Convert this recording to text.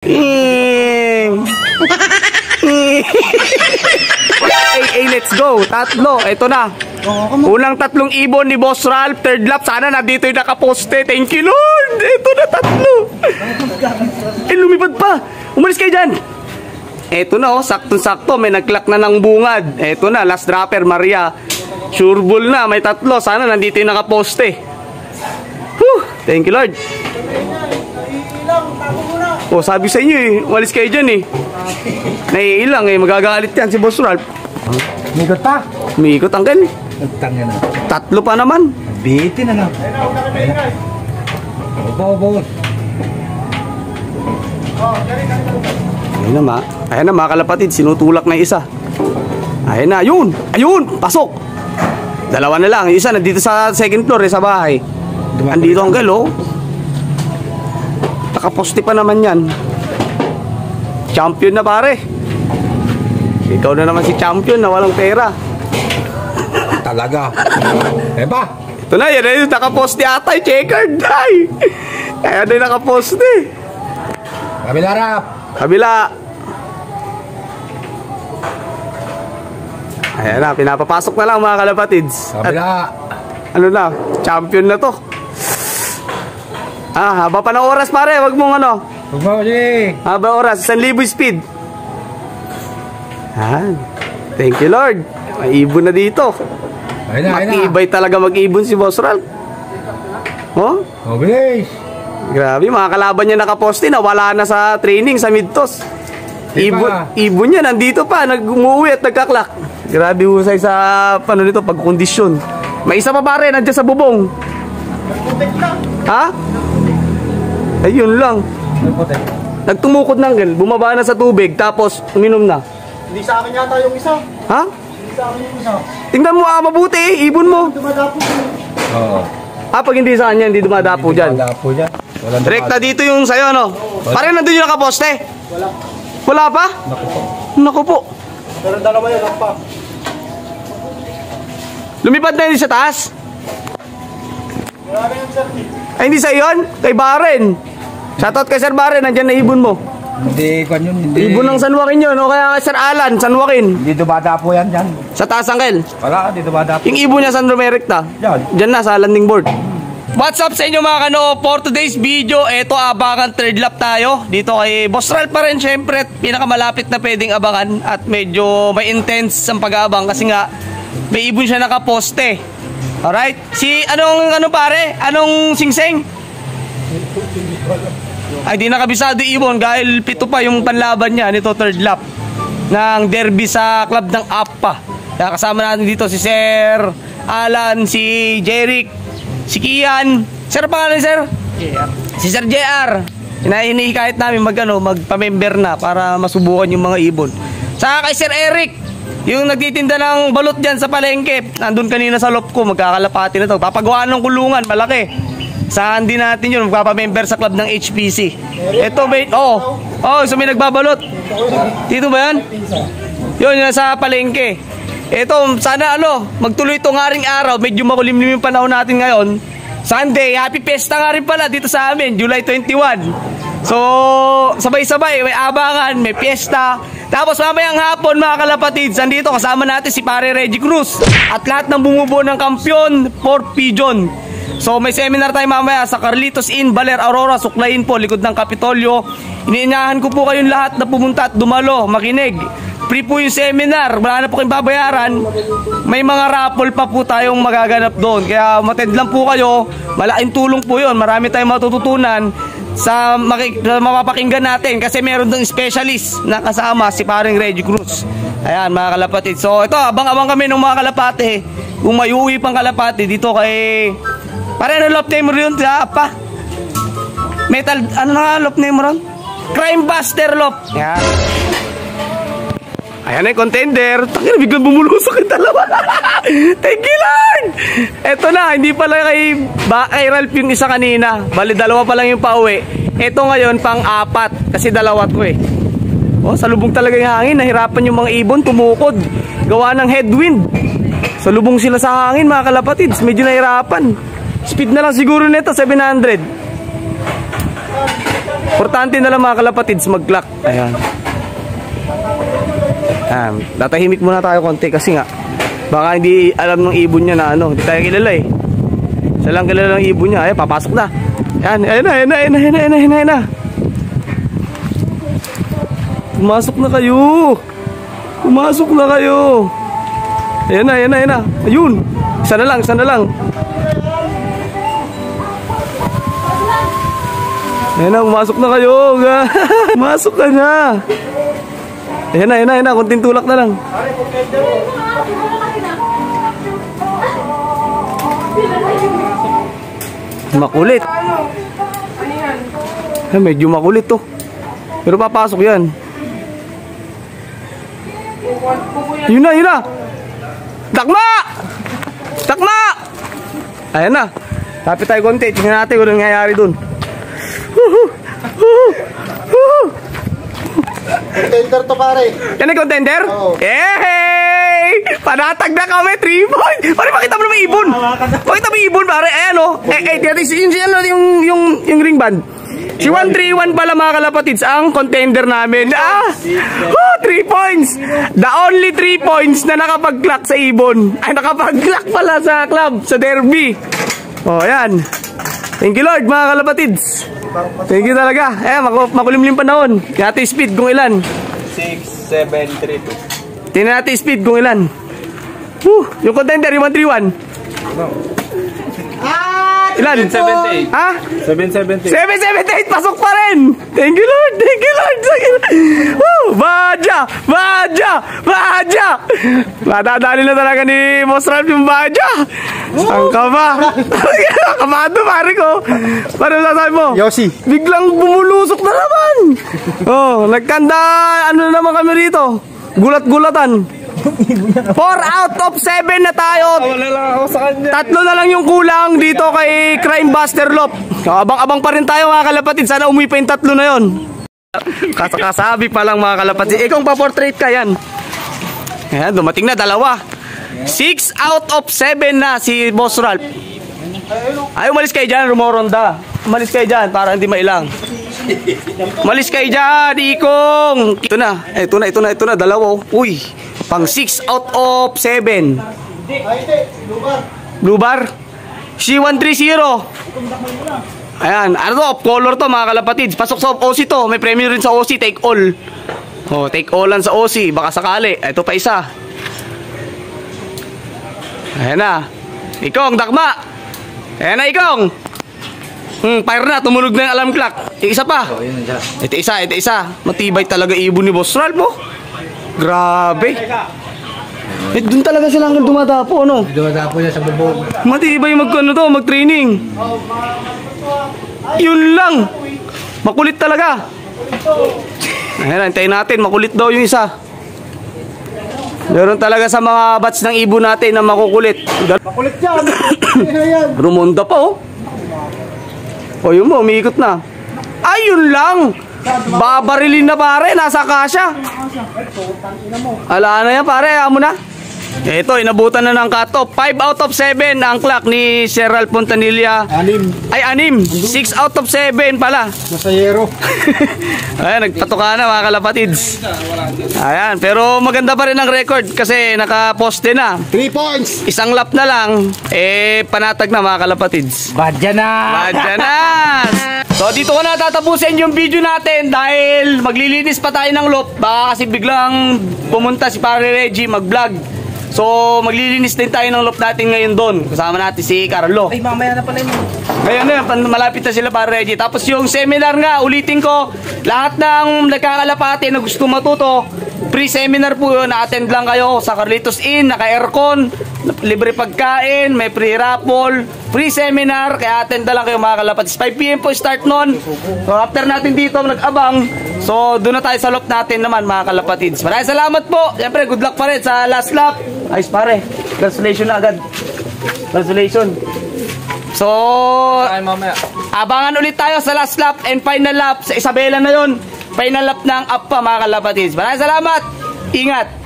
Hey, let's go. Tatlo. Ito na. Unang tatlong ibon ni Boss Ralph. Third lap. Sana nandito yung nakaposte. Thank you, Lord. Ito na tatlo. Lumipad pa. Umalis kayo dyan. Ito na, oh. Sakto-sakto. May nag-clock na ng bungad. Ito na. Last dropper, Maria. Sure bull na. May tatlo. Sana nandito yung nakaposte. Whew. Thank you, Lord. Oh, sabi sa inyo eh. Umalis kayo dyan eh. Naiilang eh. Magagalit yan si Boss Ralph. Mikot pa. Mikot, Uncle. Nagtangin na. Tatlo pa naman. Bitin na lang. Opo. Ayan na mga kalapatid. Sinutulak na isa. Ayan na. Ayun. Pasok. Dalawa na lang. Yung isa nandito sa second floor eh, sa bahay. Andito Uncle oh. Nakaposte pa naman yan. Champion na pare. Ikaw na naman si champion na walang pera. Talaga. Eba. Ito na yan. Nakaposte ata yung checkered. Kaya na yung nakaposte. Kabila rap. Kabila. Ayan na. Pinapapasok na lang mga kalapatids. Kabila. Ano na. Champion na to. Haba pa ng oras pare. Wag mong ano. Huwag mo, sige. Haba oras. 1,000 speed. Thank you, Lord. May ibon na dito. Mag-ibay talaga mag-ibon si Boss Ralph. Oh? Bilis. Grabe, mga kalaban niya nakaposte na wala na sa training sa Midtos. Ibon niya nandito pa, nag-umuwi at nagkaklak. Grabe husay sa paano nito, pagkondisyon. May isa pa pare, nandiyan sa bubong. Ha? Ayun lang. Nagtumukod ng gel, bumaba na sa tubig, tapos uminom na. Hindi sa akin yata yung isa. Ha? Hindi sa akin yung isa. Tingnan mo mabuti, ibon mo. Dumadapo. Oo. Pag hindi sa kanya, hindi dumadapo dyan. Dumadapo dyan. Direkta dito yung sayo, no? Parang nandun yung nakaposte. Wala pa? Naku po. Pero dalawa yun, pa. Lumipad na yun sa taas? Wala na yung sir. Ay, hindi sa iyon? Kay Baren. Shoutout kay Sir Baren, nandyan na ibon mo. Hindi, kwan yun. Hindi. Ibon ng San Joaquin yun, o kaya kay Sir Alan, San Joaquin. Hindi dumadapo yan dyan. Sa taas, Uncle. Wala, hindi dumadapo. Yung ibon niya, San Romericta. Dyan na, sa landing board. What's up sa inyo mga kano? For today's video, eto abangan third lap tayo. Dito kay Boss Ralph pa rin, syempre. Pinakamalapit na pwedeng abangan. At medyo may intense ang pag-aabang kasi nga, may ibon siya nakaposte. Alright? Ano pare? Anong singseng? Ay, di nakabisado ibon dahil pito pa yung panlaban niya nito third lap ng derby sa club ng APPA. Kaya kasama natin dito si Sir Alan, si Jeric, si Kian. Sir, pangalan ni Sir? JR. Si Sir JR. Hinihikayat namin magpa-member na para masubukan yung mga ibon. Saka kay Sir Eric, yung nagtitinda ng balot dyan sa palengke. Nandun kanina sa loob ko, magkakalapati na to. Papagawaan ng kulungan, malaki. Saan din natin yun, magpapamember sa club ng HPC. Ito ba so may nagbabalot. Dito ba yan? Yun, yun sa palengke. Ito, sana magtuloy itong aring araw. Medyo makulimlim yung panahon natin ngayon. Sunday, happy fiesta nga rin pala dito sa amin, July 21. So, sabay-sabay, may abangan, may fiesta. Tapos mamayang hapon mga kalapatids, andito kasama natin si Pare Reggie Cruz. At lahat ng bumubuo ng kampiyon for Pigeon. So may seminar tayo mamaya sa Carlitos Inn, Baler, Aurora, Suklayin po, likod ng Kapitolyo. Iniinyahan ko po kayong lahat na pumunta at dumalo, makinig. Free po yung seminar, wala na po kayong babayaran. May mga raffle pa po tayong magaganap doon. Kaya matend lang po kayo, malaking tulong po yun. Marami tayong matututunan sa mapapakinggan natin. Kasi meron doon specialist na kasama si Paring Reggie Cruz. Ayan mga kalapatid. So ito, abang-abang kami ng mga kalapate. Kung may uwi pang kalapate dito kay... Pare, ano lop name mo rin? Pa? Metal, ano na lop name mo rin? Crime Buster lop. Yan. Ayan na yung contender. Takina, biglang bumulusok yung dalawa. Thank you, Lord! Eto na, hindi pala kay Ralph yung isa kanina. Bali, dalawa pa lang yung pauwi. Eto ngayon, pang-apat. Kasi dalawa to eh. Oh, salubong talaga yung hangin. Nahirapan yung mga ibon, tumukod. Gawa ng headwind. Salubong sila sa hangin, mga kalapatids. Medyo nahirapan. Speed na lang siguro nito, 700. Importante na lang mga kalapatids mag-clock. Ayan. Tatahimik muna tayo konti kasi nga baka hindi alam ng ibon niya na ano, hindi tayo kilala eh. Siya lang kilala ng ibon niya. Ayan, papasok na. Ayan na. Pumasok na kayo. Ayan na. Ayun. Isa na lang. Ayan na, pumasok na kayo. Pumasok ka na. Ayan na. Kunting tulak na lang. Makulit. Medyo makulit to. Pero papasok yan. Yun na. Takma! Ayan na. Tapit tayo konti. Tingnan natin kung ano nangyayari dun. Contender to pare. Yan ang contender? Oo. Yay! Panatag na kami, 3 points! Pare, makita mo naman yung ibon! Makita mo yung ibon, pare? Ayan o. Yung ring band. Si 131 pala mga kalapatids, ang contender namin. 3 points! The only 3 points na nakapag-clock sa ibon. Ay, nakapag-clock pala sa club, sa derby. O, ayan. Thank you Lord mga kalapatids. Thank you talaga. Makulimlim panahon. Tingnan natin speed kung ilan. 6, 7, 3, 2. Tingnan natin speed kung ilan. Yung contender, yung 131. Ilan? 778. Ha? 778. 778, pasok pa rin. Thank you Lord. Badya. Matadali na talaga ni Boss Ralph yung Badya. Saan ka ba? Kamado pare ko. Paano sasabi mo? Yossi. Biglang bumulusok na naman. Nagkanda, ano na naman kami rito. Gulat-gulatan. 4 out of 7 na tayo. Wala lang ako sa kanya. 3 na lang yung kulang dito kay Crime Buster Lop. Abang-abang pa rin tayo mga kalapatid. Sana umuwi pa yung 3 na yon. Kasabi pa lang mga kalapatid. Kung pa-portrait ka yan. Ayan, dumating na 2. 6 out of 7 na si Boss Ralph. Ay, umalis kayo dyan, rumoronda. Umalis kayo dyan para hindi mailang. Umalis kayo dyan, Ikong. Ito na, 2. Uy, pang 6 out of 7. Blue bar. C130. Ayan, ano to, off color to mga kalapatids. Pasok sa OC to, may premium rin sa OC, take all. Take all lang sa OC, baka sakali. Ito pa isa. Ayan na. Ikong, dakma. Ayan na, Ikong. Fire na, tumunog na yung alarm clock. Isa pa. Ito isa. Matibay talaga ibon ni Boss Ralph, mo. Grabe. Doon talaga sila hanggang dumadapo, ano? Dumadapo niya sa bubog. Matibay mag-training. Yun lang. Makulit talaga. Ayan, hintayin natin. Makulit daw yung isa. Meron talaga sa mga batch ng ibon natin na makukulit. Makulit yan. Rumonda pa, oh. Yun mo, umiikot na. Ayun lang. Babarilin na pare, nasa kasya. Ala na yan pare, amo na. Ito, inabutan na ng cut-off. 5 out of 7 ang clock ni Sir Ralph Pontanilla. 6 out of 7 pala. Masayero. Ayan, nagpatuka na mga kalapatids. Ayan, pero maganda pa rin ang record kasi nakaposte na. 3 points. Isang lap na lang, panatag na mga kalapatids. Badya na. So dito ko na tatapusin yung video natin dahil maglilinis pa tayo ng loop. Baka kasi biglang pumunta si Pare Reggie mag-vlog. So maglilinis din tayo ng loop natin ngayon doon. Kasama natin si Carlo. Ay, mamaya na pala yun. Ngayon na, malapit na sila Pare Reggie. Tapos yung seminar nga, ulitin ko, lahat ng nagkakalapati na gusto matuto, free seminar po yun, na-attend lang kayo sa Carlitos Inn, naka-aircon, libre pagkain, may free raffle, free seminar, kaya attend na lang kayo mga kalapatis. 5 PM po start nun. So after natin dito nag-abang, so doon na tayo sa loop natin naman mga kalapatids. Maraming salamat po. Siyempre good luck pa rin sa last lap. Ayos pare, congratulations na agad. Congratulations. So abangan ulit tayo sa last lap and final lap sa Isabela na yon. Final lap ng APPA mga kalapatids. Maraming salamat. Ingat.